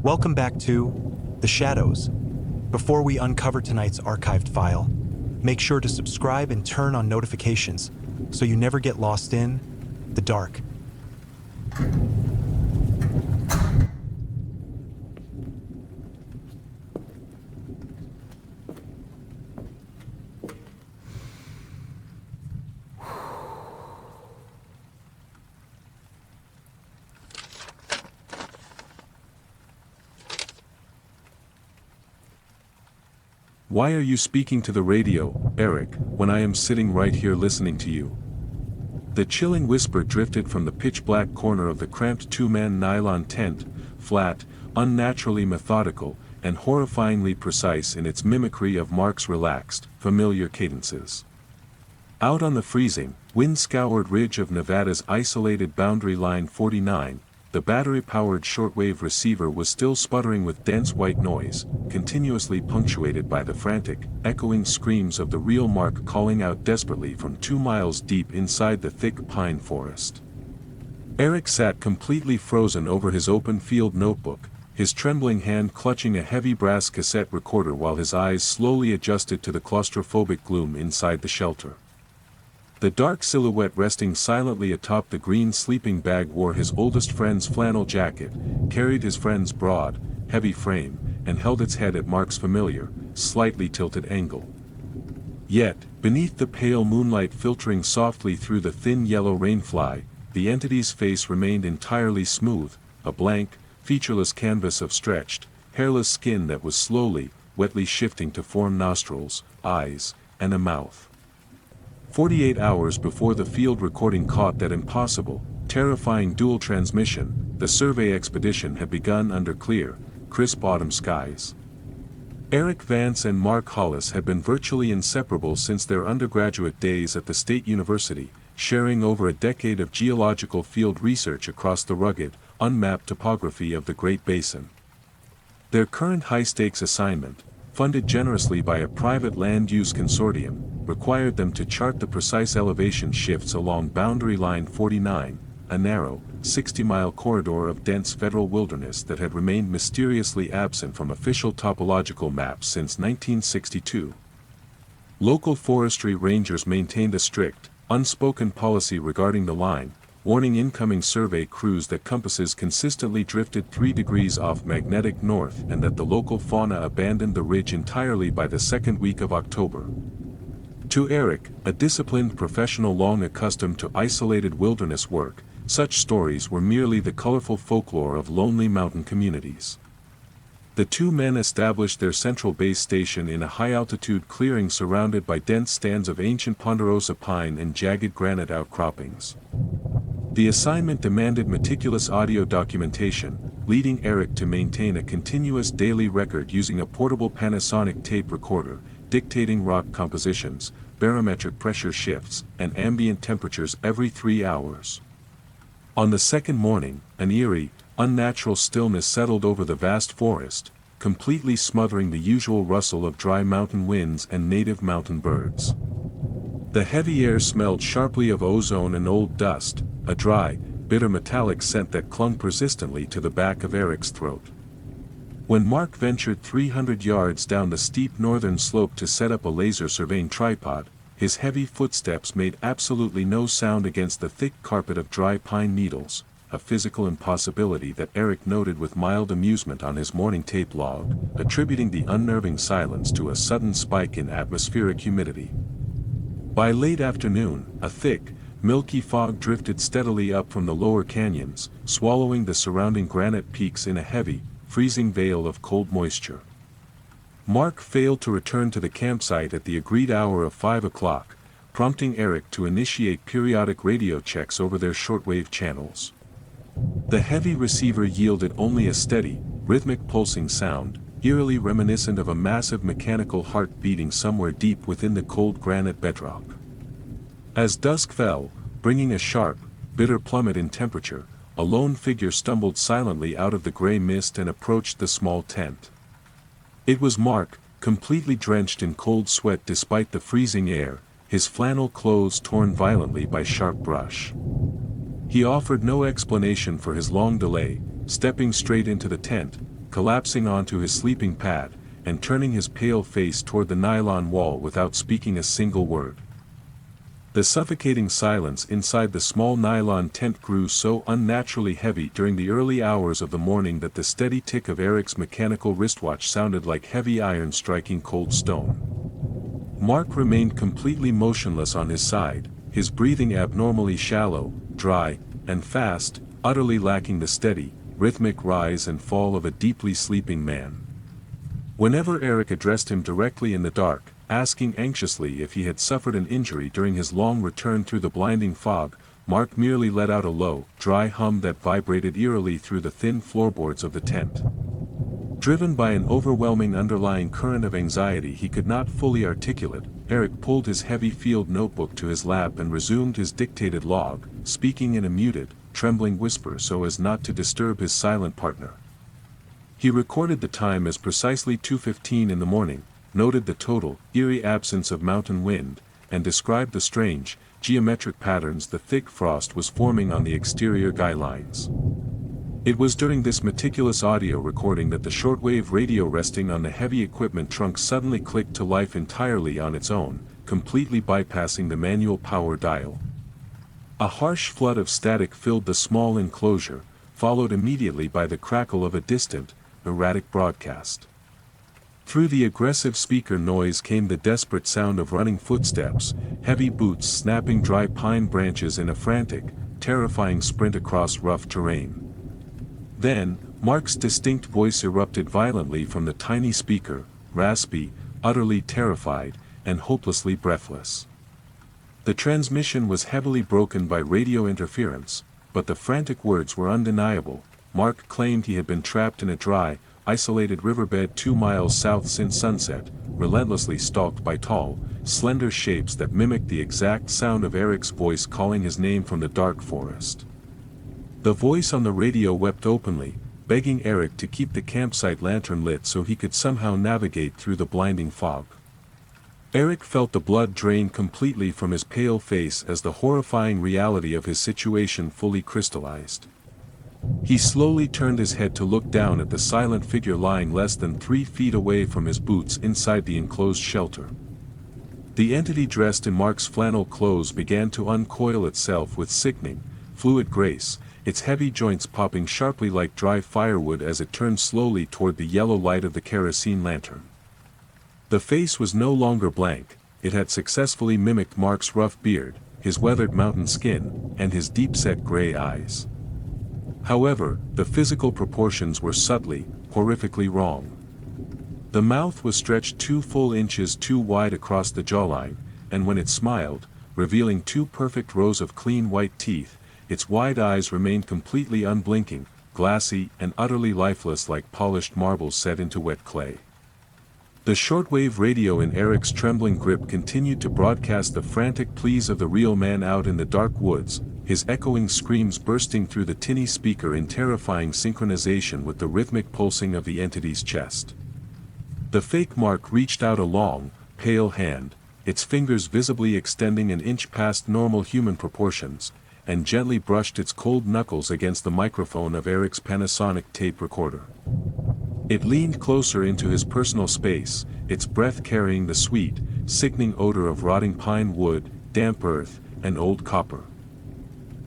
Welcome back to The Shadows. Before we uncover tonight's archived file, make sure to subscribe and turn on notifications so you never get lost in the dark. Why are you speaking to the radio, Eric, when I am sitting right here listening to you? The chilling whisper drifted from the pitch-black corner of the cramped two-man nylon tent, flat, unnaturally methodical, and horrifyingly precise in its mimicry of Mark's relaxed, familiar cadences. Out on the freezing, wind-scoured ridge of Nevada's isolated boundary line 49, the battery-powered shortwave receiver was still sputtering with dense white noise, continuously punctuated by the frantic, echoing screams of the real Mark calling out desperately from 2 miles deep inside the thick pine forest. Eric sat completely frozen over his open-field notebook, his trembling hand clutching a heavy brass cassette recorder while his eyes slowly adjusted to the claustrophobic gloom inside the shelter. The dark silhouette resting silently atop the green sleeping bag wore his oldest friend's flannel jacket, carried his friend's broad, heavy frame, and held its head at Mark's familiar, slightly tilted angle. Yet, beneath the pale moonlight filtering softly through the thin yellow rainfly, the entity's face remained entirely smooth, a blank, featureless canvas of stretched, hairless skin that was slowly, wetly shifting to form nostrils, eyes, and a mouth. 48 hours before the field recording caught that impossible, terrifying dual transmission, the survey expedition had begun under clear, crisp autumn skies. Eric Vance and Mark Hollis had been virtually inseparable since their undergraduate days at the State University, sharing over a decade of geological field research across the rugged, unmapped topography of the Great Basin. Their current high-stakes assignment, funded generously by a private land use consortium, required them to chart the precise elevation shifts along Boundary Line 49, a narrow, 60-mile corridor of dense federal wilderness that had remained mysteriously absent from official topological maps since 1962. Local forestry rangers maintained a strict, unspoken policy regarding the line, warning incoming survey crews that compasses consistently drifted 3 degrees off magnetic north and that the local fauna abandoned the ridge entirely by the second week of October. To Eric, a disciplined professional long accustomed to isolated wilderness work, such stories were merely the colorful folklore of lonely mountain communities. The two men established their central base station in a high-altitude clearing surrounded by dense stands of ancient ponderosa pine and jagged granite outcroppings. The assignment demanded meticulous audio documentation, leading Eric to maintain a continuous daily record using a portable Panasonic tape recorder, dictating rock compositions, barometric pressure shifts, and ambient temperatures every 3 hours. On the second morning, an eerie, unnatural stillness settled over the vast forest, completely smothering the usual rustle of dry mountain winds and native mountain birds. The heavy air smelled sharply of ozone and old dust, a dry, bitter metallic scent that clung persistently to the back of Eric's throat. When Mark ventured 300 yards down the steep northern slope to set up a laser surveying tripod, his heavy footsteps made absolutely no sound against the thick carpet of dry pine needles, a physical impossibility that Eric noted with mild amusement on his morning tape log, attributing the unnerving silence to a sudden spike in atmospheric humidity. By late afternoon, a thick, milky fog drifted steadily up from the lower canyons, swallowing the surrounding granite peaks in a heavy, freezing veil of cold moisture. Mark failed to return to the campsite at the agreed hour of 5 o'clock, prompting Eric to initiate periodic radio checks over their shortwave channels. The heavy receiver yielded only a steady, rhythmic pulsing sound, eerily reminiscent of a massive mechanical heart beating somewhere deep within the cold granite bedrock. As dusk fell, bringing a sharp, bitter plummet in temperature, a lone figure stumbled silently out of the gray mist and approached the small tent. It was Mark, completely drenched in cold sweat despite the freezing air, his flannel clothes torn violently by sharp brush. He offered no explanation for his long delay, stepping straight into the tent, collapsing onto his sleeping pad, and turning his pale face toward the nylon wall without speaking a single word. The suffocating silence inside the small nylon tent grew so unnaturally heavy during the early hours of the morning that the steady tick of Eric's mechanical wristwatch sounded like heavy iron striking cold stone. Mark remained completely motionless on his side, his breathing abnormally shallow, dry, and fast, utterly lacking the steady, rhythmic rise and fall of a deeply sleeping man. Whenever Eric addressed him directly in the dark, asking anxiously if he had suffered an injury during his long return through the blinding fog, Mark merely let out a low, dry hum that vibrated eerily through the thin floorboards of the tent. Driven by an overwhelming underlying current of anxiety he could not fully articulate, Eric pulled his heavy field notebook to his lap and resumed his dictated log, speaking in a muted, trembling whisper so as not to disturb his silent partner. He recorded the time as precisely 2:15 in the morning, noted the total, eerie absence of mountain wind, and described the strange, geometric patterns the thick frost was forming on the exterior guy lines. It was during this meticulous audio recording that the shortwave radio resting on the heavy equipment trunk suddenly clicked to life entirely on its own, completely bypassing the manual power dial. A harsh flood of static filled the small enclosure, followed immediately by the crackle of a distant, erratic broadcast. Through the aggressive speaker noise came the desperate sound of running footsteps, heavy boots snapping dry pine branches in a frantic, terrifying sprint across rough terrain. Then, Mark's distinct voice erupted violently from the tiny speaker, raspy, utterly terrified, and hopelessly breathless. The transmission was heavily broken by radio interference, but the frantic words were undeniable. Mark claimed he had been trapped in a dry, isolated riverbed 2 miles south since sunset, relentlessly stalked by tall, slender shapes that mimicked the exact sound of Eric's voice calling his name from the dark forest. The voice on the radio wept openly, begging Eric to keep the campsite lantern lit so he could somehow navigate through the blinding fog. Eric felt the blood drain completely from his pale face as the horrifying reality of his situation fully crystallized. He slowly turned his head to look down at the silent figure lying less than 3 feet away from his boots inside the enclosed shelter. The entity dressed in Mark's flannel clothes began to uncoil itself with sickening, fluid grace, its heavy joints popping sharply like dry firewood as it turned slowly toward the yellow light of the kerosene lantern. The face was no longer blank, it had successfully mimicked Mark's rough beard, his weathered mountain skin, and his deep-set gray eyes. However, the physical proportions were subtly, horrifically wrong. The mouth was stretched 2 full inches too wide across the jawline, and when it smiled, revealing 2 perfect rows of clean white teeth, its wide eyes remained completely unblinking, glassy and utterly lifeless like polished marble set into wet clay. The shortwave radio in Eric's trembling grip continued to broadcast the frantic pleas of the real man out in the dark woods, his echoing screams bursting through the tinny speaker in terrifying synchronization with the rhythmic pulsing of the entity's chest. The fake Mark reached out a long, pale hand, its fingers visibly extending an inch past normal human proportions, and gently brushed its cold knuckles against the microphone of Eric's Panasonic tape recorder. It leaned closer into his personal space, its breath carrying the sweet, sickening odor of rotting pine wood, damp earth, and old copper.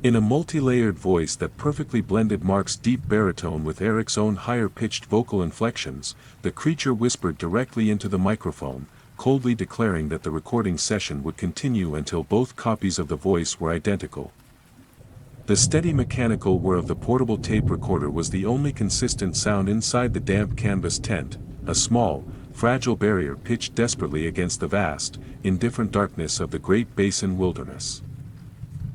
In a multi-layered voice that perfectly blended Mark's deep baritone with Eric's own higher-pitched vocal inflections, the creature whispered directly into the microphone, coldly declaring that the recording session would continue until both copies of the voice were identical. The steady mechanical whir of the portable tape recorder was the only consistent sound inside the damp canvas tent, a small, fragile barrier pitched desperately against the vast, indifferent darkness of the Great Basin wilderness.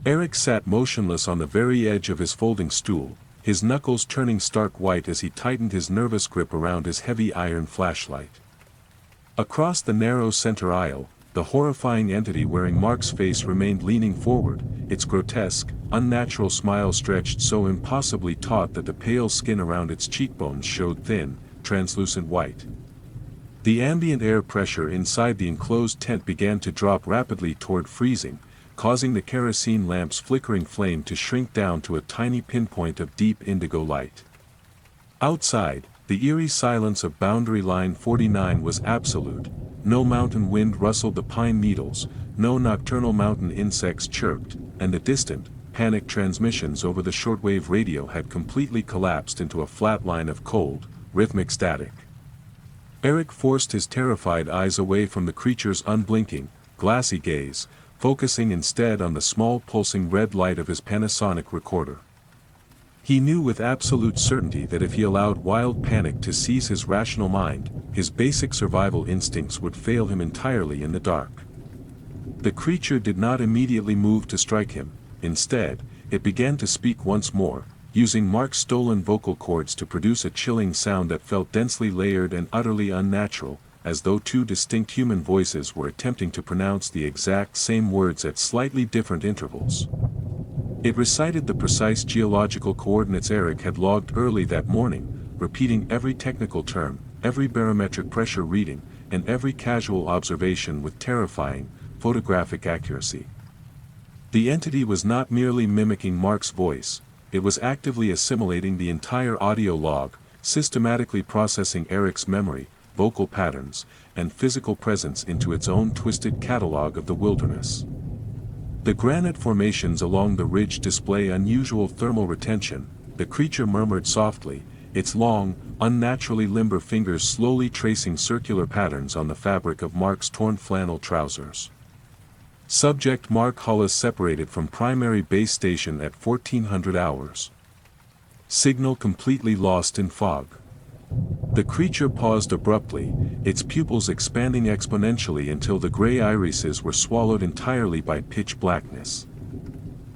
Eric sat motionless on the very edge of his folding stool, his knuckles turning stark white as he tightened his nervous grip around his heavy iron flashlight. Across the narrow center aisle, the horrifying entity wearing Mark's face remained leaning forward, its grotesque, unnatural smile stretched so impossibly taut that the pale skin around its cheekbones showed thin, translucent white. The ambient air pressure inside the enclosed tent began to drop rapidly toward freezing, causing the kerosene lamp's flickering flame to shrink down to a tiny pinpoint of deep indigo light. Outside, The eerie silence of Boundary Line 49 was absolute. No mountain wind rustled the pine needles, no nocturnal mountain insects chirped, and the distant, panicked transmissions over the shortwave radio had completely collapsed into a flat line of cold, rhythmic static. Eric forced his terrified eyes away from the creature's unblinking, glassy gaze, focusing instead on the small pulsing red light of his Panasonic recorder. He knew with absolute certainty that if he allowed wild panic to seize his rational mind, his basic survival instincts would fail him entirely in the dark. The creature did not immediately move to strike him. Instead, it began to speak once more, using Mark's stolen vocal cords to produce a chilling sound that felt densely layered and utterly unnatural, as though two distinct human voices were attempting to pronounce the exact same words at slightly different intervals. It recited the precise geological coordinates Eric had logged early that morning, repeating every technical term, every barometric pressure reading, and every casual observation with terrifying, photographic accuracy. The entity was not merely mimicking Mark's voice, it was actively assimilating the entire audio log, systematically processing Eric's memory, vocal patterns, and physical presence into its own twisted catalog of the wilderness. The granite formations along the ridge display unusual thermal retention, the creature murmured softly, its long, unnaturally limber fingers slowly tracing circular patterns on the fabric of Mark's torn flannel trousers. Subject Mark Hollis separated from primary base station at 1400 hours. Signal completely lost in fog. The creature paused abruptly, its pupils expanding exponentially until the gray irises were swallowed entirely by pitch blackness.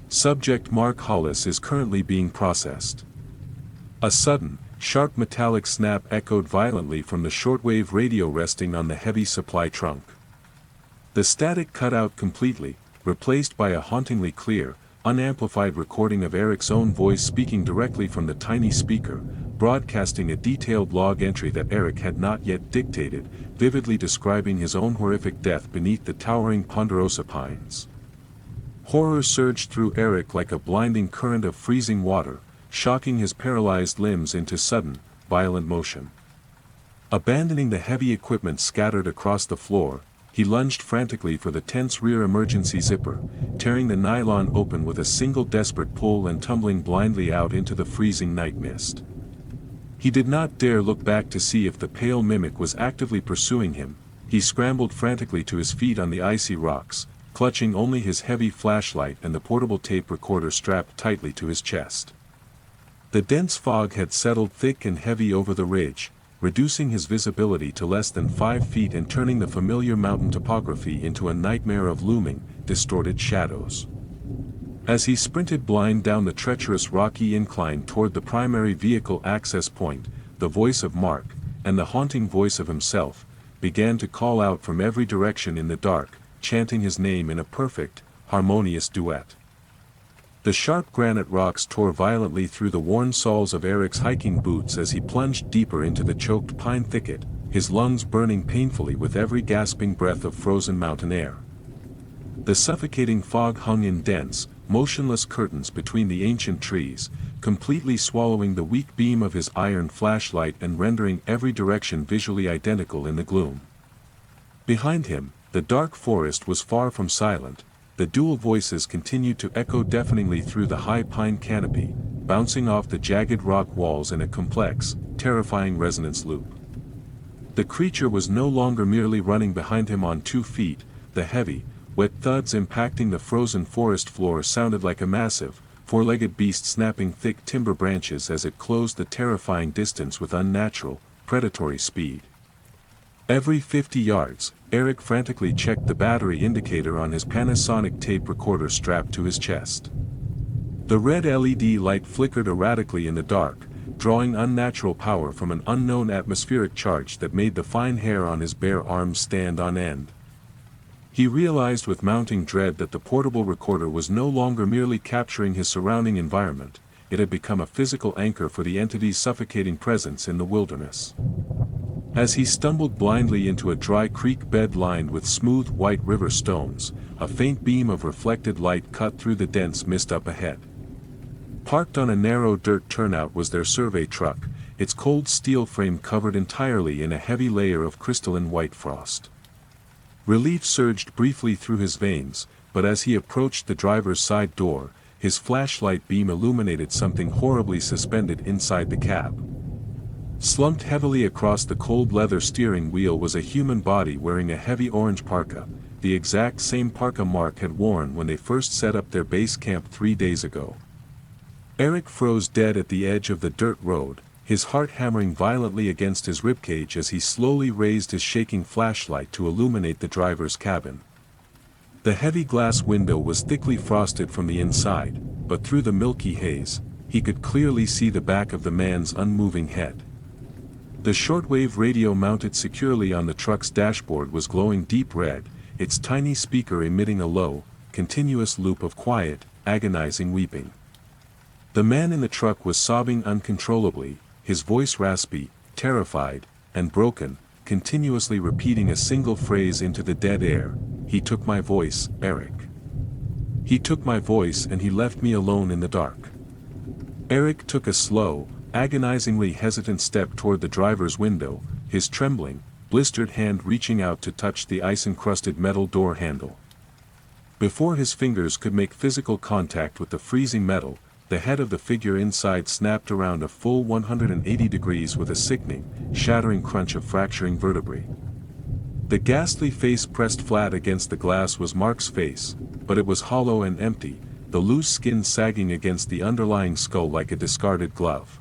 Subject Mark Hollis is currently being processed. A sudden, sharp metallic snap echoed violently from the shortwave radio resting on the heavy supply trunk. The static cut out completely, replaced by a hauntingly clear, unamplified recording of Eric's own voice speaking directly from the tiny speaker, broadcasting a detailed log entry that Eric had not yet dictated, vividly describing his own horrific death beneath the towering ponderosa pines. Horror surged through Eric like a blinding current of freezing water, shocking his paralyzed limbs into sudden, violent motion. Abandoning the heavy equipment scattered across the floor, he lunged frantically for the tense rear emergency zipper, tearing the nylon open with a single desperate pull and tumbling blindly out into the freezing night mist. He did not dare look back to see if the pale mimic was actively pursuing him. He scrambled frantically to his feet on the icy rocks, clutching only his heavy flashlight and the portable tape recorder strapped tightly to his chest. The dense fog had settled thick and heavy over the ridge, reducing his visibility to less than 5 feet and turning the familiar mountain topography into a nightmare of looming, distorted shadows. As he sprinted blind down the treacherous rocky incline toward the primary vehicle access point, the voice of Mark, and the haunting voice of himself, began to call out from every direction in the dark, chanting his name in a perfect, harmonious duet. The sharp granite rocks tore violently through the worn soles of Eric's hiking boots as he plunged deeper into the choked pine thicket, his lungs burning painfully with every gasping breath of frozen mountain air. The suffocating fog hung in dense, motionless curtains between the ancient trees, completely swallowing the weak beam of his iron flashlight and rendering every direction visually identical in the gloom. Behind him, the dark forest was far from silent. The dual voices continued to echo deafeningly through the high pine canopy, bouncing off the jagged rock walls in a complex, terrifying resonance loop. The creature was no longer merely running behind him on 2 feet, the heavy, wet thuds impacting the frozen forest floor sounded like a massive, four-legged beast snapping thick timber branches as it closed the terrifying distance with unnatural, predatory speed. Every 50 yards, Eric frantically checked the battery indicator on his Panasonic tape recorder strapped to his chest. The red LED light flickered erratically in the dark, drawing unnatural power from an unknown atmospheric charge that made the fine hair on his bare arms stand on end. He realized with mounting dread that the portable recorder was no longer merely capturing his surrounding environment, it had become a physical anchor for the entity's suffocating presence in the wilderness. As he stumbled blindly into a dry creek bed lined with smooth white river stones, a faint beam of reflected light cut through the dense mist up ahead. Parked on a narrow dirt turnout was their survey truck, its cold steel frame covered entirely in a heavy layer of crystalline white frost. Relief surged briefly through his veins, but as he approached the driver's side door, his flashlight beam illuminated something horribly suspended inside the cab. Slumped heavily across the cold leather steering wheel was a human body wearing a heavy orange parka, the exact same parka Mark had worn when they first set up their base camp 3 days ago. Eric froze dead at the edge of the dirt road, his heart hammering violently against his ribcage as he slowly raised his shaking flashlight to illuminate the driver's cabin. The heavy glass window was thickly frosted from the inside, but through the milky haze, he could clearly see the back of the man's unmoving head. The shortwave radio mounted securely on the truck's dashboard was glowing deep red, its tiny speaker emitting a low, continuous loop of quiet, agonizing weeping. The man in the truck was sobbing uncontrollably, his voice raspy, terrified, and broken, continuously repeating a single phrase into the dead air, "He took my voice, Eric. He took my voice and he left me alone in the dark." Eric took a slow, agonizingly hesitant step toward the driver's window, his trembling, blistered hand reaching out to touch the ice-encrusted metal door handle. Before his fingers could make physical contact with the freezing metal, the head of the figure inside snapped around a full 180 degrees with a sickening, shattering crunch of fracturing vertebrae. The ghastly face pressed flat against the glass was Mark's face, but it was hollow and empty, the loose skin sagging against the underlying skull like a discarded glove.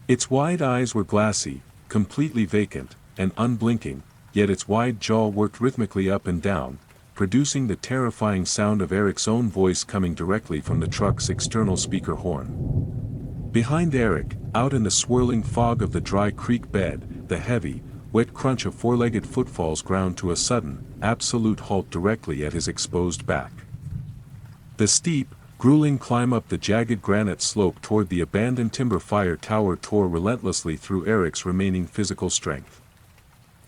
Its wide eyes were glassy, completely vacant, and unblinking, yet its wide jaw worked rhythmically up and down, producing the terrifying sound of Eric's own voice coming directly from the truck's external speaker horn. Behind Eric, out in the swirling fog of the dry creek bed, the heavy, wet crunch of four-legged footfalls ground to a sudden, absolute halt directly at his exposed back. The steep, grueling climb up the jagged granite slope toward the abandoned timber fire tower tore relentlessly through Eric's remaining physical strength.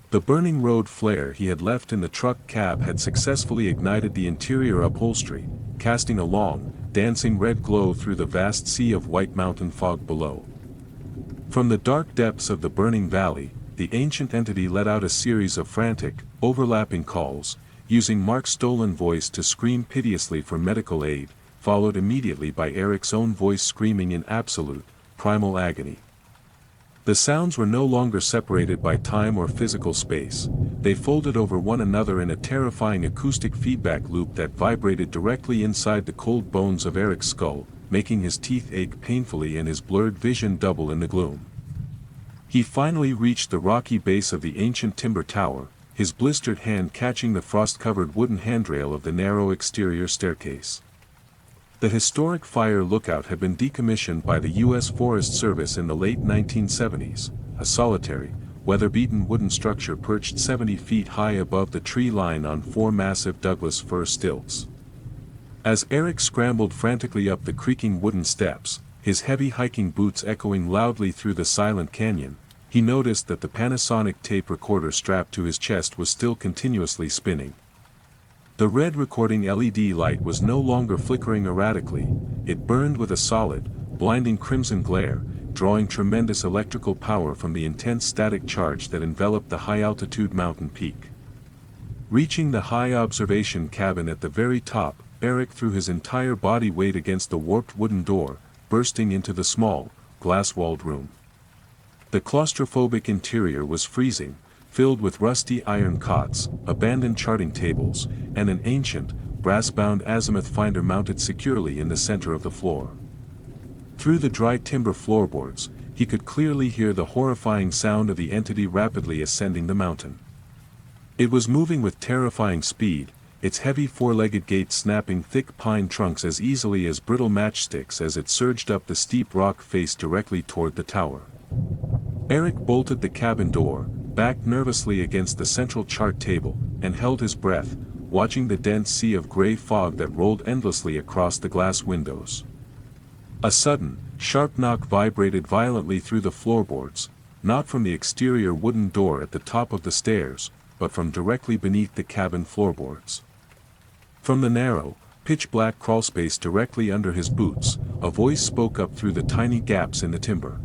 The burning road flare he had left in the truck cab had successfully ignited the interior upholstery, casting a long, dancing red glow through the vast sea of white mountain fog below. From the dark depths of the burning valley, the ancient entity let out a series of frantic, overlapping calls, using Mark's stolen voice to scream piteously for medical aid, followed immediately by Eric's own voice screaming in absolute, primal agony. The sounds were no longer separated by time or physical space, they folded over one another in a terrifying acoustic feedback loop that vibrated directly inside the cold bones of Eric's skull, making his teeth ache painfully and his blurred vision double in the gloom. He finally reached the rocky base of the ancient timber tower, his blistered hand catching the frost-covered wooden handrail of the narrow exterior staircase. The historic fire lookout had been decommissioned by the U.S. Forest Service in the late 1970s, a solitary, weather-beaten wooden structure perched 70 feet high above the tree line on 4 massive Douglas fir stilts. As Eric scrambled frantically up the creaking wooden steps, his heavy hiking boots echoing loudly through the silent canyon, he noticed that the Panasonic tape recorder strapped to his chest was still continuously spinning. The red recording LED light was no longer flickering erratically, it burned with a solid, blinding crimson glare, drawing tremendous electrical power from the intense static charge that enveloped the high-altitude mountain peak. Reaching the high observation cabin at the very top, Eric threw his entire body weight against the warped wooden door, bursting into the small, glass-walled room. The claustrophobic interior was freezing, filled with rusty iron cots, abandoned charting tables, and an ancient, brass-bound azimuth finder mounted securely in the center of the floor. Through the dry timber floorboards, he could clearly hear the horrifying sound of the entity rapidly ascending the mountain. It was moving with terrifying speed, its heavy four-legged gait snapping thick pine trunks as easily as brittle matchsticks as it surged up the steep rock face directly toward the tower. Eric bolted the cabin door, backed nervously against the central chart table, and held his breath, watching the dense sea of gray fog that rolled endlessly across the glass windows. A sudden, sharp knock vibrated violently through the floorboards, not from the exterior wooden door at the top of the stairs, but from directly beneath the cabin floorboards. From the narrow, pitch-black crawlspace directly under his boots, a voice spoke up through the tiny gaps in the timber.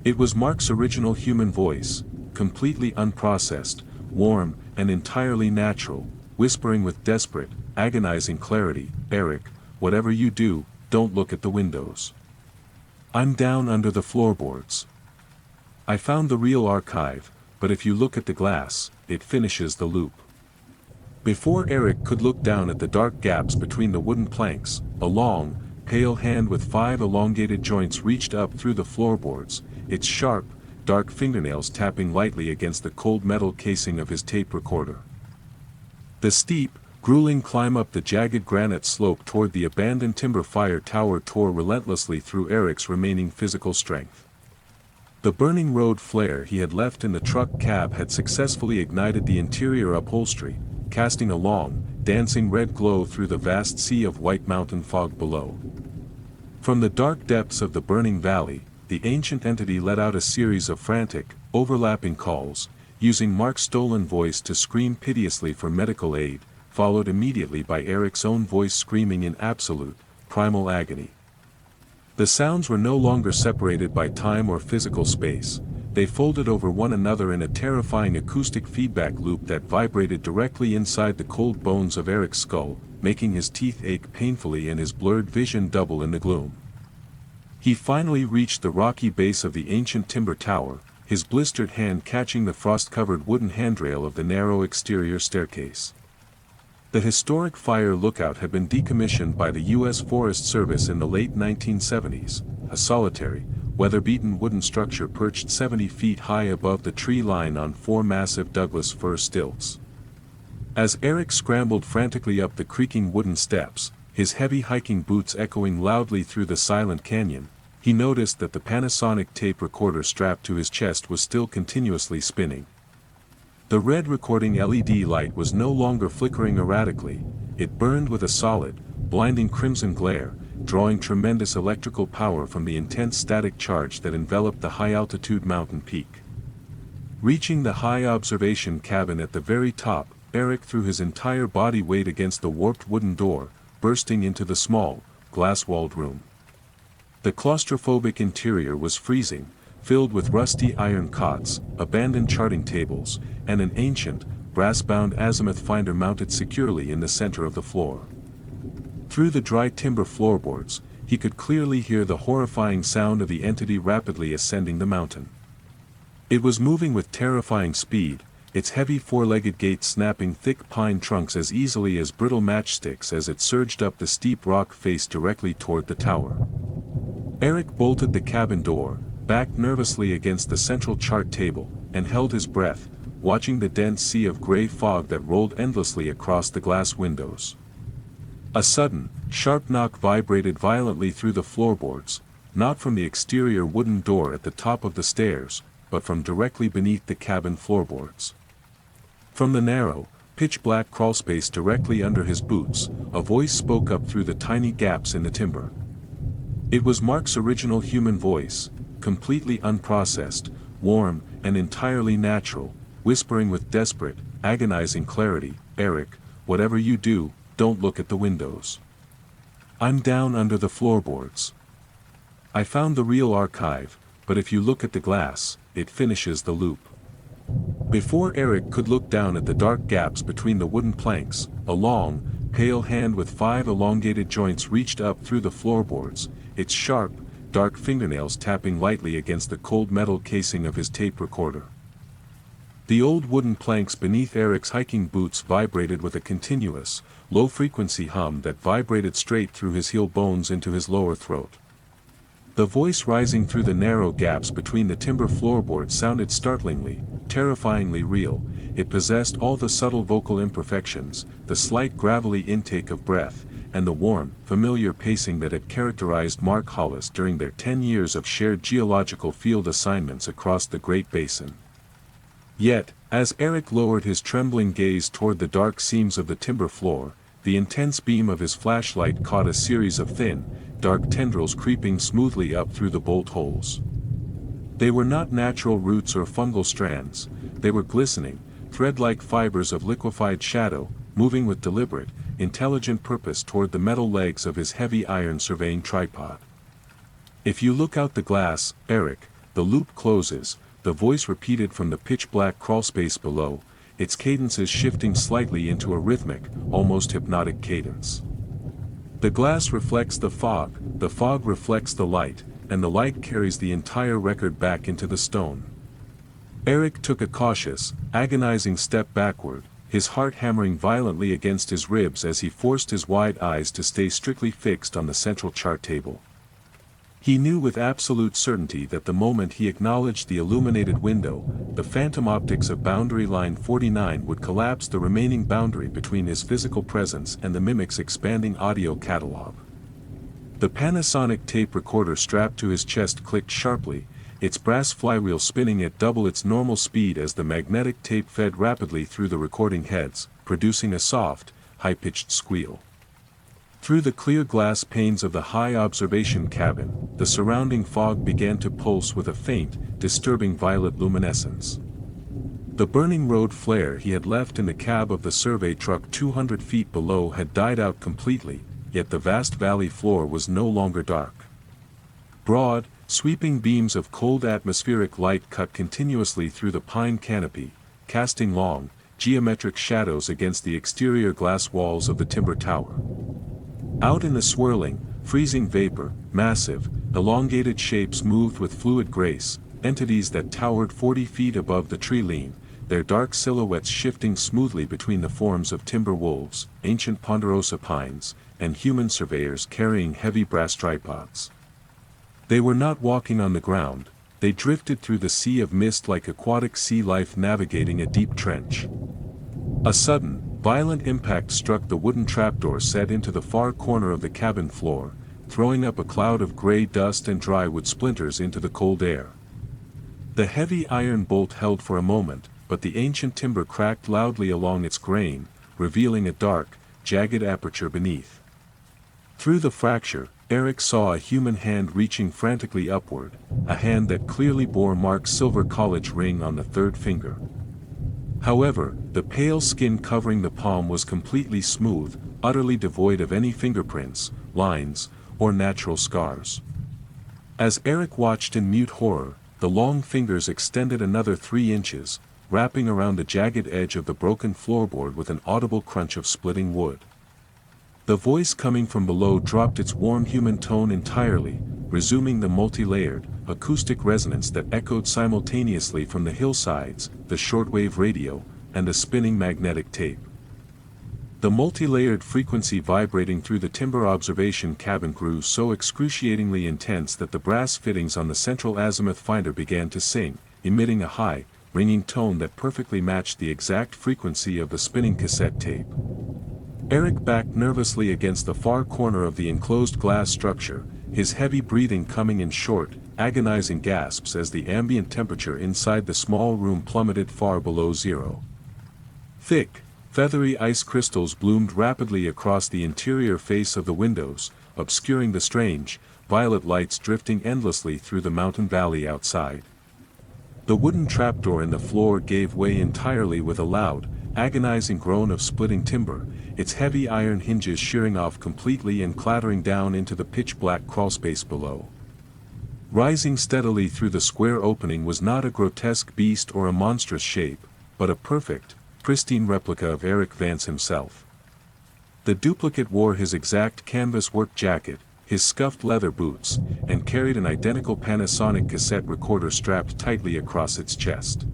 It was Mark's original human voice, completely unprocessed, warm, and entirely natural, whispering with desperate, agonizing clarity, "Eric, whatever you do, don't look at the windows. I'm down under the floorboards. I found the real archive, but if you look at the glass, it finishes the loop." Before Eric could look down at the dark gaps between the wooden planks, a long, pale hand with 5 elongated joints reached up through the floorboards, its sharp, dark fingernails tapping lightly against the cold metal casing of his tape recorder. The steep, grueling climb up the jagged granite slope toward the abandoned timber fire tower tore relentlessly through Eric's remaining physical strength. The burning road flare he had left in the truck cab had successfully ignited the interior upholstery, casting a long, dancing red glow through the vast sea of white mountain fog below. From the dark depths of the burning valley, the ancient entity let out a series of frantic, overlapping calls, using Mark's stolen voice to scream piteously for medical aid, followed immediately by Eric's own voice screaming in absolute, primal agony. The sounds were no longer separated by time or physical space. They folded over one another in a terrifying acoustic feedback loop that vibrated directly inside the cold bones of Eric's skull, making his teeth ache painfully and his blurred vision double in the gloom. He finally reached the rocky base of the ancient timber tower, his blistered hand catching the frost-covered wooden handrail of the narrow exterior staircase. The historic fire lookout had been decommissioned by the U.S. Forest Service in the late 1970s, a solitary, weather-beaten wooden structure perched 70 feet high above the tree line on 4 massive Douglas fir stilts. As Eric scrambled frantically up the creaking wooden steps, his heavy hiking boots echoing loudly through the silent canyon, he noticed that the Panasonic tape recorder strapped to his chest was still continuously spinning. The red recording LED light was no longer flickering erratically, it burned with a solid, blinding crimson glare, drawing tremendous electrical power from the intense static charge that enveloped the high-altitude mountain peak. Reaching the high observation cabin at the very top, Eric threw his entire body weight against the warped wooden door, bursting into the small, glass-walled room. The claustrophobic interior was freezing, filled with rusty iron cots, abandoned charting tables, and an ancient, brass-bound azimuth finder mounted securely in the center of the floor. Through the dry timber floorboards, he could clearly hear the horrifying sound of the entity rapidly ascending the mountain. It was moving with terrifying speed, its heavy 4-legged gait snapping thick pine trunks as easily as brittle matchsticks as it surged up the steep rock face directly toward the tower. Eric bolted the cabin door, backed nervously against the central chart table, and held his breath, watching the dense sea of gray fog that rolled endlessly across the glass windows. A sudden, sharp knock vibrated violently through the floorboards, not from the exterior wooden door at the top of the stairs, but from directly beneath the cabin floorboards. From the narrow, pitch-black crawlspace directly under his boots, a voice spoke up through the tiny gaps in the timber. It was Mark's original human voice, completely unprocessed, warm, and entirely natural, whispering with desperate, agonizing clarity, "Eric, whatever you do, don't look at the windows. I'm down under the floorboards. I found the real archive, but if you look at the glass, it finishes the loop." Before Eric could look down at the dark gaps between the wooden planks, a long, pale hand with 5 elongated joints reached up through the floorboards, its sharp, dark fingernails tapping lightly against the cold metal casing of his tape recorder. The old wooden planks beneath Eric's hiking boots vibrated with a continuous, low-frequency hum that vibrated straight through his heel bones into his lower throat. The voice rising through the narrow gaps between the timber floorboards sounded startlingly, terrifyingly real. It possessed all the subtle vocal imperfections, the slight gravelly intake of breath, and the warm, familiar pacing that had characterized Mark Hollis during their 10 years of shared geological field assignments across the Great Basin. Yet, as Eric lowered his trembling gaze toward the dark seams of the timber floor, the intense beam of his flashlight caught a series of thin, dark tendrils creeping smoothly up through the bolt holes. They were not natural roots or fungal strands, they were glistening, thread-like fibers of liquefied shadow, moving with deliberate, intelligent purpose toward the metal legs of his heavy iron surveying tripod. "If you look out the glass, Eric," the loop closes, the voice repeated from the pitch-black crawlspace below, its cadences shifting slightly into a rhythmic, almost hypnotic cadence. The glass reflects the fog reflects the light, and the light carries the entire record back into the stone. Eric took a cautious, agonizing step backward, his heart hammering violently against his ribs as he forced his wide eyes to stay strictly fixed on the central chart table. He knew with absolute certainty that the moment he acknowledged the illuminated window, the phantom optics of boundary line 49 would collapse the remaining boundary between his physical presence and the mimic's expanding audio catalog. The Panasonic tape recorder strapped to his chest clicked sharply, its brass flywheel spinning at double its normal speed as the magnetic tape fed rapidly through the recording heads, producing a soft, high-pitched squeal. Through the clear glass panes of the high observation cabin, the surrounding fog began to pulse with a faint, disturbing violet luminescence. The burning road flare he had left in the cab of the survey truck 200 feet below had died out completely, yet the vast valley floor was no longer dark. Broad, sweeping beams of cold atmospheric light cut continuously through the pine canopy, casting long, geometric shadows against the exterior glass walls of the timber tower. Out in the swirling, freezing vapor, massive, elongated shapes moved with fluid grace, entities that towered 40 feet above the tree line, their dark silhouettes shifting smoothly between the forms of timber wolves, ancient ponderosa pines, and human surveyors carrying heavy brass tripods. They were not walking on the ground, they drifted through the sea of mist like aquatic sea life navigating a deep trench. A sudden, violent impact struck the wooden trapdoor set into the far corner of the cabin floor, throwing up a cloud of gray dust and dry wood splinters into the cold air. The heavy iron bolt held for a moment, but the ancient timber cracked loudly along its grain, revealing a dark, jagged aperture beneath. Through the fracture, Eric saw a human hand reaching frantically upward, a hand that clearly bore Mark's silver college ring on the third finger. However, the pale skin covering the palm was completely smooth, utterly devoid of any fingerprints, lines, or natural scars. As Eric watched in mute horror, the long fingers extended another 3 inches, wrapping around the jagged edge of the broken floorboard with an audible crunch of splitting wood. The voice coming from below dropped its warm human tone entirely, resuming the multi-layered, acoustic resonance that echoed simultaneously from the hillsides, the shortwave radio, and the spinning magnetic tape. The multi-layered frequency vibrating through the timber observation cabin grew so excruciatingly intense that the brass fittings on the central azimuth finder began to sing, emitting a high, ringing tone that perfectly matched the exact frequency of the spinning cassette tape. Eric backed nervously against the far corner of the enclosed glass structure, his heavy breathing coming in short, agonizing gasps as the ambient temperature inside the small room plummeted far below zero. Thick, feathery ice crystals bloomed rapidly across the interior face of the windows, obscuring the strange, violet lights drifting endlessly through the mountain valley outside. The wooden trapdoor in the floor gave way entirely with a loud, agonizing groan of splitting timber, its heavy iron hinges shearing off completely and clattering down into the pitch-black crawlspace below. Rising steadily through the square opening was not a grotesque beast or a monstrous shape, but a perfect, pristine replica of Eric Vance himself. The duplicate wore his exact canvas work jacket, his scuffed leather boots, and carried an identical Panasonic cassette recorder strapped tightly across its chest.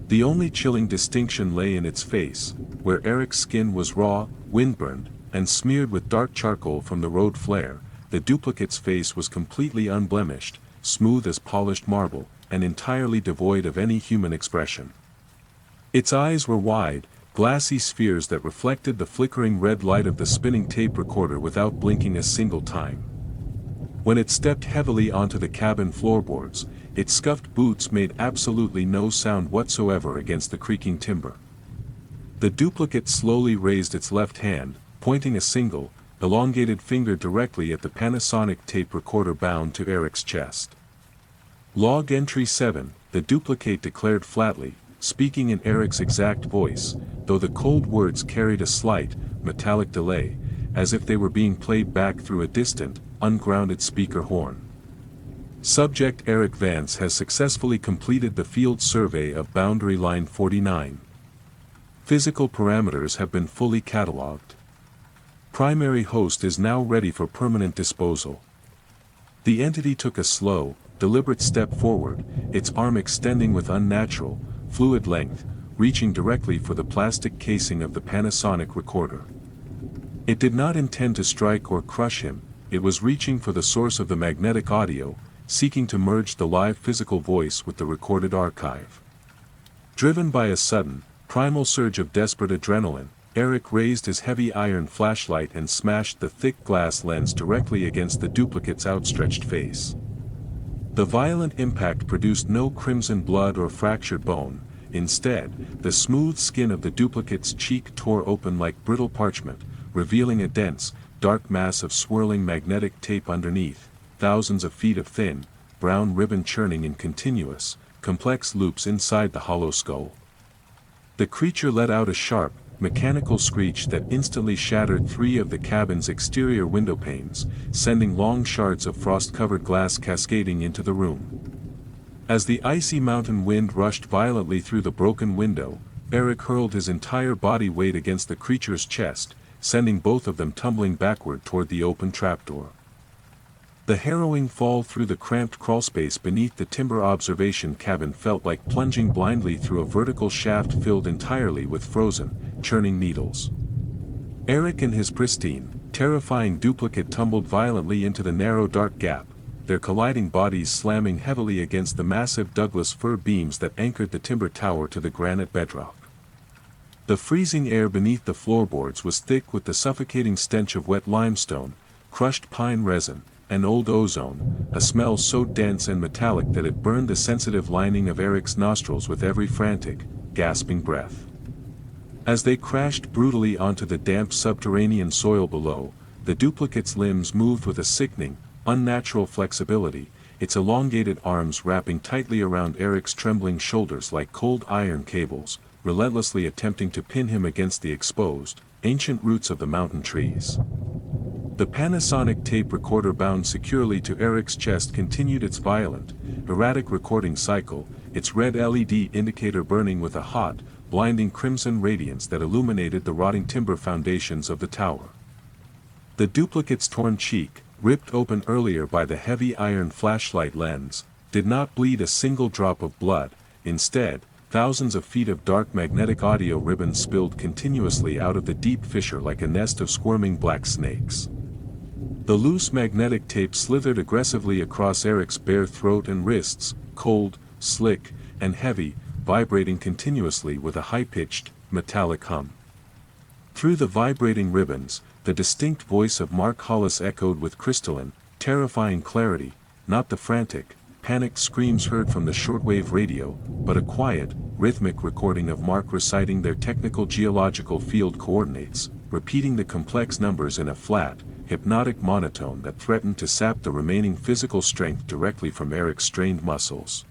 The only chilling distinction lay in its face, where Eric's skin was raw, windburned, and smeared with dark charcoal from the road flare. The duplicate's face was completely unblemished, smooth as polished marble, and entirely devoid of any human expression. Its eyes were wide, glassy spheres that reflected the flickering red light of the spinning tape recorder without blinking a single time. When it stepped heavily onto the cabin floorboards, its scuffed boots made absolutely no sound whatsoever against the creaking timber. The duplicate slowly raised its left hand, pointing a single, elongated finger directly at the Panasonic tape recorder bound to Eric's chest. Log entry 7, the duplicate declared flatly, speaking in Eric's exact voice, though the cold words carried a slight, metallic delay, as if they were being played back through a distant, ungrounded speaker horn. Subject Eric Vance has successfully completed the field survey of boundary line 49. Physical parameters have been fully catalogued. Primary host is now ready for permanent disposal. The entity took a slow, deliberate step forward, its arm extending with unnatural, fluid length, reaching directly for the plastic casing of the Panasonic recorder. It did not intend to strike or crush him, it was reaching for the source of the magnetic audio, seeking to merge the live physical voice with the recorded archive. Driven by a sudden, primal surge of desperate adrenaline, Eric raised his heavy iron flashlight and smashed the thick glass lens directly against the duplicate's outstretched face. The violent impact produced no crimson blood or fractured bone. Instead, the smooth skin of the duplicate's cheek tore open like brittle parchment, revealing a dense, dark mass of swirling magnetic tape underneath, thousands of feet of thin, brown ribbon churning in continuous, complex loops inside the hollow skull. The creature let out a sharp, mechanical screech that instantly shattered 3 of the cabin's exterior window panes, sending long shards of frost-covered glass cascading into the room. As the icy mountain wind rushed violently through the broken window, Eric hurled his entire body weight against the creature's chest, sending both of them tumbling backward toward the open trapdoor. The harrowing fall through the cramped crawlspace beneath the timber observation cabin felt like plunging blindly through a vertical shaft filled entirely with frozen, churning needles. Eric and his pristine, terrifying duplicate tumbled violently into the narrow dark gap, their colliding bodies slamming heavily against the massive Douglas fir beams that anchored the timber tower to the granite bedrock. The freezing air beneath the floorboards was thick with the suffocating stench of wet limestone, crushed pine resin, and old ozone, a smell so dense and metallic that it burned the sensitive lining of Eric's nostrils with every frantic, gasping breath. As they crashed brutally onto the damp subterranean soil below, the duplicate's limbs moved with a sickening, unnatural flexibility, its elongated arms wrapping tightly around Eric's trembling shoulders like cold iron cables, relentlessly attempting to pin him against the exposed, ancient roots of the mountain trees. The Panasonic tape recorder bound securely to Eric's chest continued its violent, erratic recording cycle, its red LED indicator burning with a hot, blinding crimson radiance that illuminated the rotting timber foundations of the tower. The duplicate's torn cheek, ripped open earlier by the heavy iron flashlight lens, did not bleed a single drop of blood. Instead, thousands of feet of dark magnetic audio ribbons spilled continuously out of the deep fissure like a nest of squirming black snakes. The loose magnetic tape slithered aggressively across Eric's bare throat and wrists, cold, slick, and heavy, vibrating continuously with a high-pitched, metallic hum. Through the vibrating ribbons, the distinct voice of Mark Hollis echoed with crystalline, terrifying clarity, not the frantic, panicked screams heard from the shortwave radio, but a quiet, rhythmic recording of Mark reciting their technical geological field coordinates, repeating the complex numbers in a flat, hypnotic monotone that threatened to sap the remaining physical strength directly from Eric's strained muscles.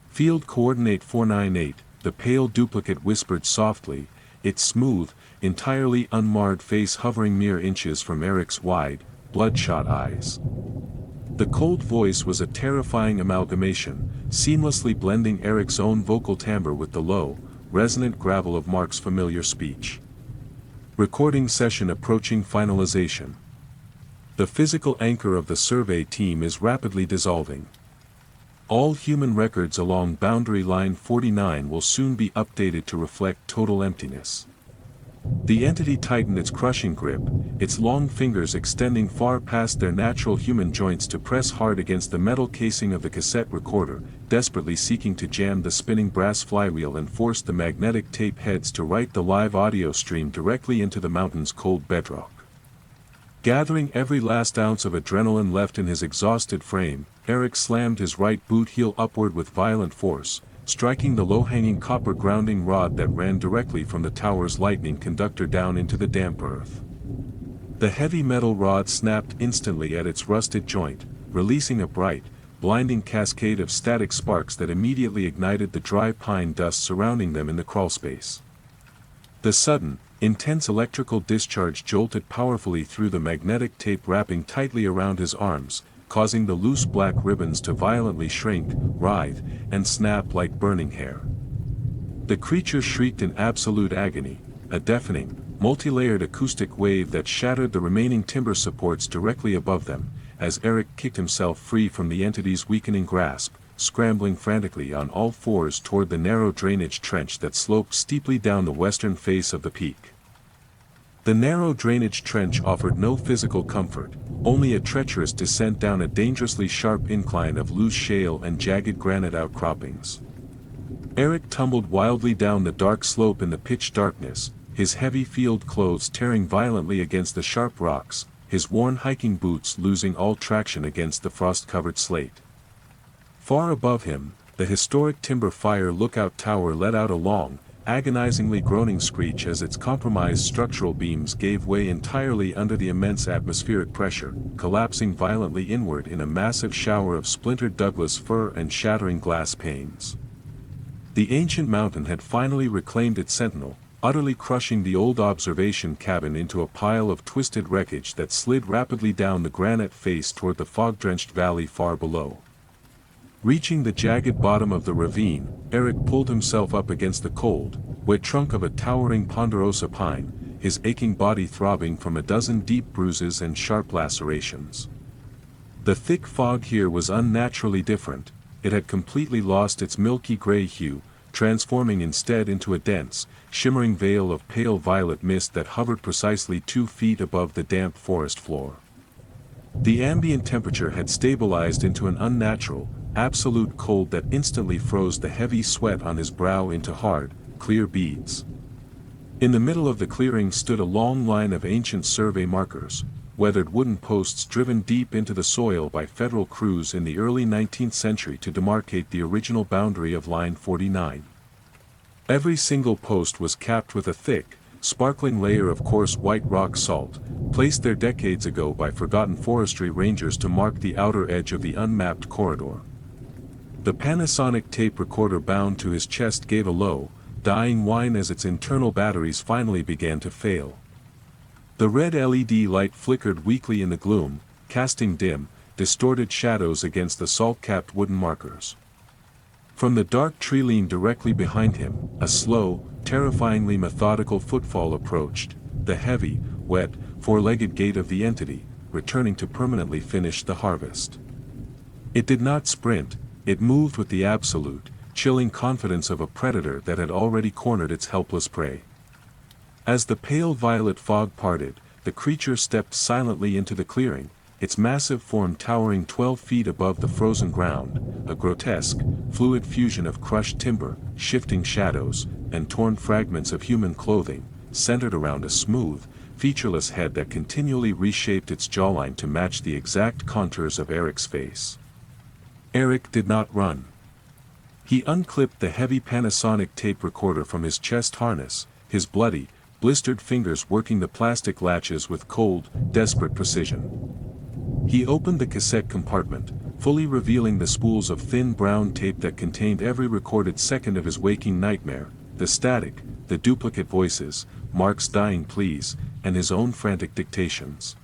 Field coordinate 498, the pale duplicate whispered softly, its smooth, entirely unmarred face hovering mere inches from Eric's wide, bloodshot eyes. The cold voice was a terrifying amalgamation, seamlessly blending Eric's own vocal timbre with the low, resonant gravel of Mark's familiar speech. Recording session approaching finalization. The physical anchor of the survey team is rapidly dissolving. All human records along boundary line 49 will soon be updated to reflect total emptiness. The entity tightened its crushing grip, its long fingers extending far past their natural human joints to press hard against the metal casing of the cassette recorder, desperately seeking to jam the spinning brass flywheel and force the magnetic tape heads to write the live audio stream directly into the mountain's cold bedrock. Gathering every last ounce of adrenaline left in his exhausted frame, Eric slammed his right boot heel upward with violent force, striking the low-hanging copper grounding rod that ran directly from the tower's lightning conductor down into the damp earth. The heavy metal rod snapped instantly at its rusted joint, releasing a bright, blinding cascade of static sparks that immediately ignited the dry pine dust surrounding them in the crawlspace. The sudden, intense electrical discharge jolted powerfully through the magnetic tape wrapping tightly around his arms, causing the loose black ribbons to violently shrink, writhe, and snap like burning hair. The creature shrieked in absolute agony, a deafening, multi-layered acoustic wave that shattered the remaining timber supports directly above them, as Eric kicked himself free from the entity's weakening grasp, scrambling frantically on all fours toward the narrow drainage trench that sloped steeply down the western face of the peak. The narrow drainage trench offered no physical comfort, only a treacherous descent down a dangerously sharp incline of loose shale and jagged granite outcroppings. Eric tumbled wildly down the dark slope in the pitch darkness, his heavy field clothes tearing violently against the sharp rocks, his worn hiking boots losing all traction against the frost-covered slate. Far above him, the historic timber fire lookout tower let out a long, agonizingly groaning screech as its compromised structural beams gave way entirely under the immense atmospheric pressure, collapsing violently inward in a massive shower of splintered Douglas fir and shattering glass panes. The ancient mountain had finally reclaimed its sentinel, utterly crushing the old observation cabin into a pile of twisted wreckage that slid rapidly down the granite face toward the fog-drenched valley far below. Reaching the jagged bottom of the ravine, Eric pulled himself up against the cold, wet trunk of a towering ponderosa pine, his aching body throbbing from a dozen deep bruises and sharp lacerations. The thick fog here was unnaturally different. It had completely lost its milky gray hue, transforming instead into a dense, shimmering veil of pale violet mist that hovered precisely 2 feet above the damp forest floor. The ambient temperature had stabilized into an unnatural, absolute cold that instantly froze the heavy sweat on his brow into hard, clear beads. In the middle of the clearing stood a long line of ancient survey markers, weathered wooden posts driven deep into the soil by federal crews in the early 19th century to demarcate the original boundary of Line 49. Every single post was capped with a thick, sparkling layer of coarse white rock salt, placed there decades ago by forgotten forestry rangers to mark the outer edge of the unmapped corridor. The Panasonic tape recorder bound to his chest gave a low, dying whine as its internal batteries finally began to fail. The red LED light flickered weakly in the gloom, casting dim, distorted shadows against the salt-capped wooden markers. From the dark tree-line directly behind him, a slow, terrifyingly methodical footfall approached, the heavy, wet, four-legged gait of the entity, returning to permanently finish the harvest. It did not sprint, it moved with the absolute, chilling confidence of a predator that had already cornered its helpless prey. As the pale violet fog parted, the creature stepped silently into the clearing, its massive form towering 12 feet above the frozen ground, a grotesque, fluid fusion of crushed timber, shifting shadows, and torn fragments of human clothing, centered around a smooth, featureless head that continually reshaped its jawline to match the exact contours of Eric's face. Eric did not run. He unclipped the heavy Panasonic tape recorder from his chest harness, his bloody, blistered fingers working the plastic latches with cold, desperate precision. He opened the cassette compartment, fully revealing the spools of thin brown tape that contained every recorded second of his waking nightmare, the static, the duplicate voices, Mark's dying pleas, and his own frantic dictations.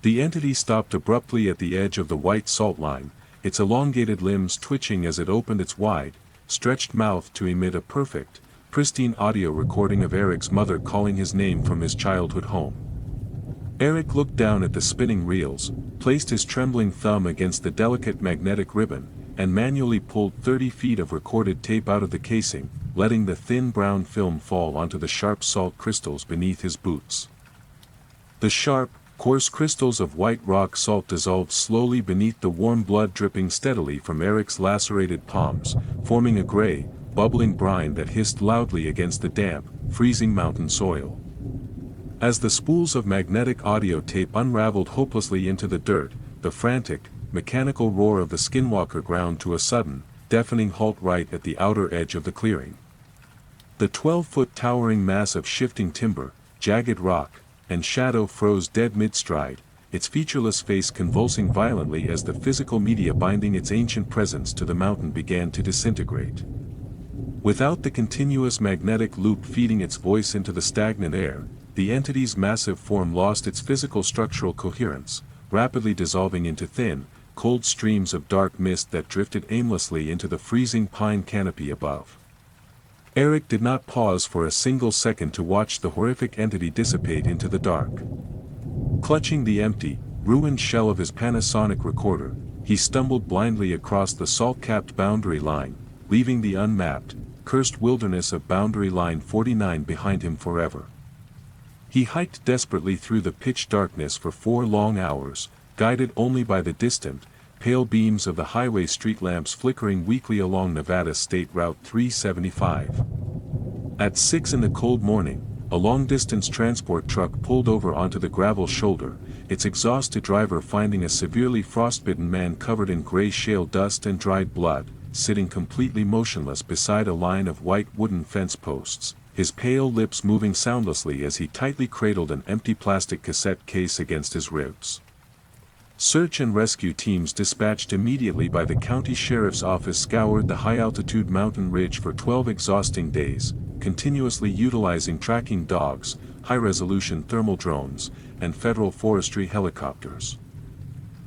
The entity stopped abruptly at the edge of the white salt line, its elongated limbs twitching as it opened its wide, stretched mouth to emit a perfect, pristine audio recording of Eric's mother calling his name from his childhood home. Eric looked down at the spinning reels, placed his trembling thumb against the delicate magnetic ribbon, and manually pulled 30 feet of recorded tape out of the casing, letting the thin brown film fall onto the sharp salt crystals beneath his boots. The sharp, coarse crystals of white rock salt dissolved slowly beneath the warm blood dripping steadily from Eric's lacerated palms, forming a gray, bubbling brine that hissed loudly against the damp, freezing mountain soil. As the spools of magnetic audio tape unraveled hopelessly into the dirt, the frantic, mechanical roar of the skinwalker ground to a sudden, deafening halt right at the outer edge of the clearing. The 12-foot towering mass of shifting timber, jagged rock, and shadow froze dead mid-stride, its featureless face convulsing violently as the physical media binding its ancient presence to the mountain began to disintegrate. Without the continuous magnetic loop feeding its voice into the stagnant air, the entity's massive form lost its physical structural coherence, rapidly dissolving into thin, cold streams of dark mist that drifted aimlessly into the freezing pine canopy above. Eric did not pause for a single second to watch the horrific entity dissipate into the dark. Clutching the empty, ruined shell of his Panasonic recorder, he stumbled blindly across the salt-capped boundary line, leaving the unmapped, cursed wilderness of Boundary Line 49 behind him forever. He hiked desperately through the pitch darkness for 4 long hours, guided only by the distant, pale beams of the highway street lamps flickering weakly along Nevada State Route 375. At 6 in the cold morning, a long-distance transport truck pulled over onto the gravel shoulder, its exhausted driver finding a severely frostbitten man covered in gray shale dust and dried blood, sitting completely motionless beside a line of white wooden fence posts, his pale lips moving soundlessly as he tightly cradled an empty plastic cassette case against his ribs. Search and rescue teams dispatched immediately by the county sheriff's office scoured the high-altitude mountain ridge for 12 exhausting days, continuously utilizing tracking dogs, high-resolution thermal drones, and federal forestry helicopters.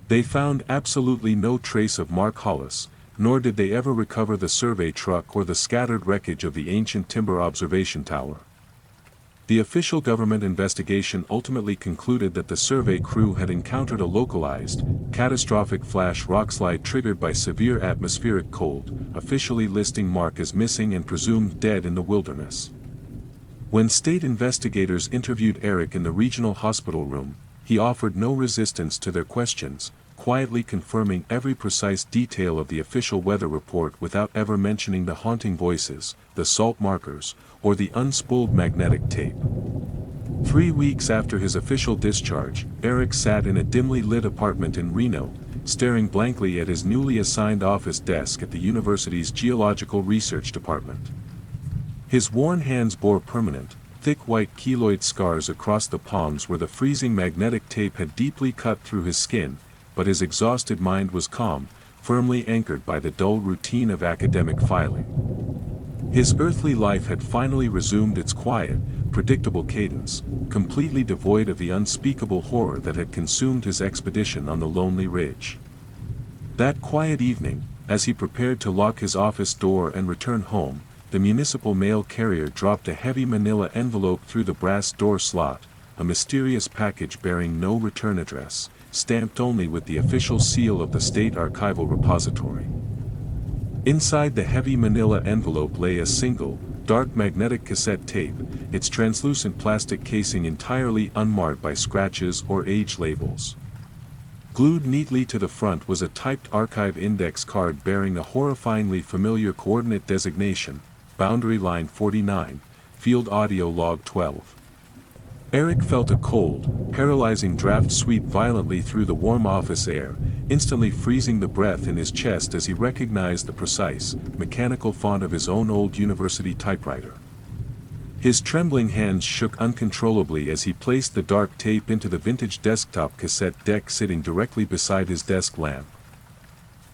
They found absolutely no trace of Mark Hollis, nor did they ever recover the survey truck or the scattered wreckage of the ancient timber observation tower. The official government investigation ultimately concluded that the survey crew had encountered a localized, catastrophic flash rockslide triggered by severe atmospheric cold, officially listing Mark as missing and presumed dead in the wilderness. When state investigators interviewed Eric in the regional hospital room, he offered no resistance to their questions, quietly confirming every precise detail of the official weather report without ever mentioning the haunting voices, the salt markers, or the unspooled magnetic tape. 3 weeks after his official discharge, Eric sat in a dimly lit apartment in Reno, staring blankly at his newly assigned office desk at the university's Geological Research Department. His worn hands bore permanent, thick white keloid scars across the palms where the freezing magnetic tape had deeply cut through his skin, but his exhausted mind was calm, firmly anchored by the dull routine of academic filing. His earthly life had finally resumed its quiet, predictable cadence, completely devoid of the unspeakable horror that had consumed his expedition on the lonely ridge. That quiet evening, as he prepared to lock his office door and return home, the municipal mail carrier dropped a heavy manila envelope through the brass door slot, a mysterious package bearing no return address, stamped only with the official seal of the State Archival Repository. Inside the heavy manila envelope lay a single, dark magnetic cassette tape, its translucent plastic casing entirely unmarked by scratches or age labels. Glued neatly to the front was a typed archive index card bearing a horrifyingly familiar coordinate designation, Boundary Line 49, Field Audio Log 12. Eric felt a cold, paralyzing draft sweep violently through the warm office air, instantly freezing the breath in his chest as he recognized the precise, mechanical font of his own old university typewriter. His trembling hands shook uncontrollably as he placed the dark tape into the vintage desktop cassette deck sitting directly beside his desk lamp.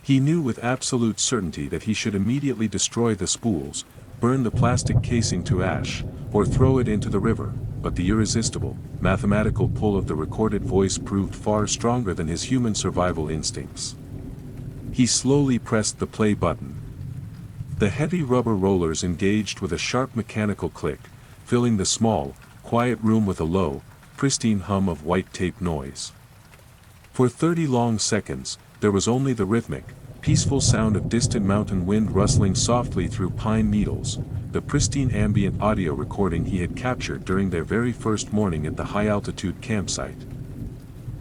He knew with absolute certainty that he should immediately destroy the spools, burn the plastic casing to ash, or throw it into the river, but the irresistible, mathematical pull of the recorded voice proved far stronger than his human survival instincts. He slowly pressed the play button. The heavy rubber rollers engaged with a sharp mechanical click, filling the small, quiet room with a low, pristine hum of white tape noise. For 30 long seconds, there was only the rhythmic, peaceful sound of distant mountain wind rustling softly through pine needles, the pristine ambient audio recording he had captured during their very first morning at the high-altitude campsite.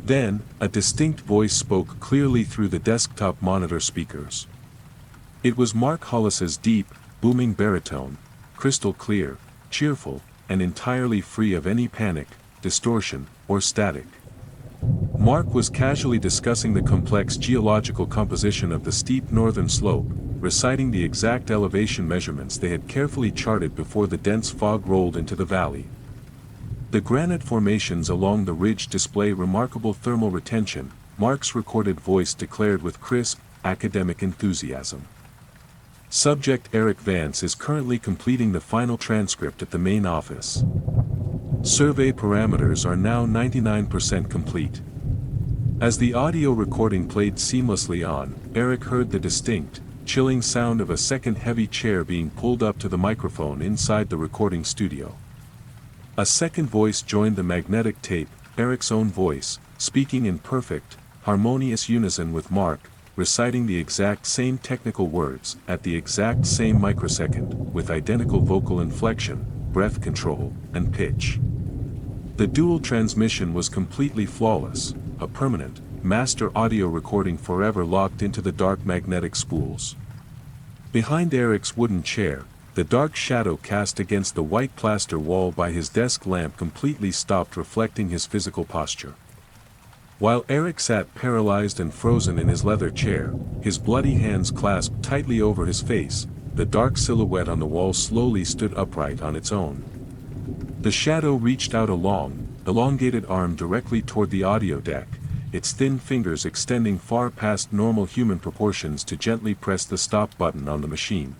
Then, a distinct voice spoke clearly through the desktop monitor speakers. It was Mark Hollis's deep, booming baritone, crystal clear, cheerful, and entirely free of any panic, distortion, or static. Mark was casually discussing the complex geological composition of the steep northern slope, reciting the exact elevation measurements they had carefully charted before the dense fog rolled into the valley. The granite formations along the ridge display remarkable thermal retention, Mark's recorded voice declared with crisp, academic enthusiasm. Subject Eric Vance is currently completing the final transcript at the main office. Survey parameters are now 99% complete. As the audio recording played seamlessly on, Eric heard the distinct, chilling sound of a second heavy chair being pulled up to the microphone inside the recording studio. A second voice joined the magnetic tape, Eric's own voice, speaking in perfect, harmonious unison with Mark, reciting the exact same technical words at the exact same microsecond, with identical vocal inflection, breath control, and pitch. The dual transmission was completely flawless, a permanent, master audio recording forever locked into the dark magnetic spools. Behind Eric's wooden chair, the dark shadow cast against the white plaster wall by his desk lamp completely stopped reflecting his physical posture. While Eric sat paralyzed and frozen in his leather chair, his bloody hands clasped tightly over his face, the dark silhouette on the wall slowly stood upright on its own. The shadow reached out a long, elongated arm directly toward the audio deck, its thin fingers extending far past normal human proportions to gently press the stop button on the machine.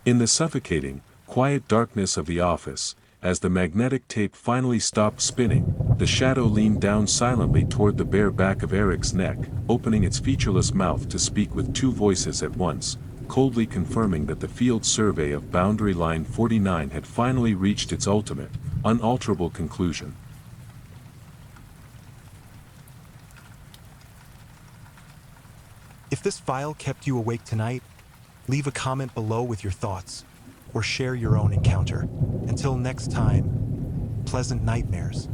In the suffocating, quiet darkness of the office, as the magnetic tape finally stopped spinning, the shadow leaned down silently toward the bare back of Eric's neck, opening its featureless mouth to speak with two voices at once, coldly confirming that the field survey of Boundary Line 49 had finally reached its ultimate, unalterable conclusion. If this file kept you awake tonight, leave a comment below with your thoughts, or share your own encounter. Until next time, pleasant nightmares.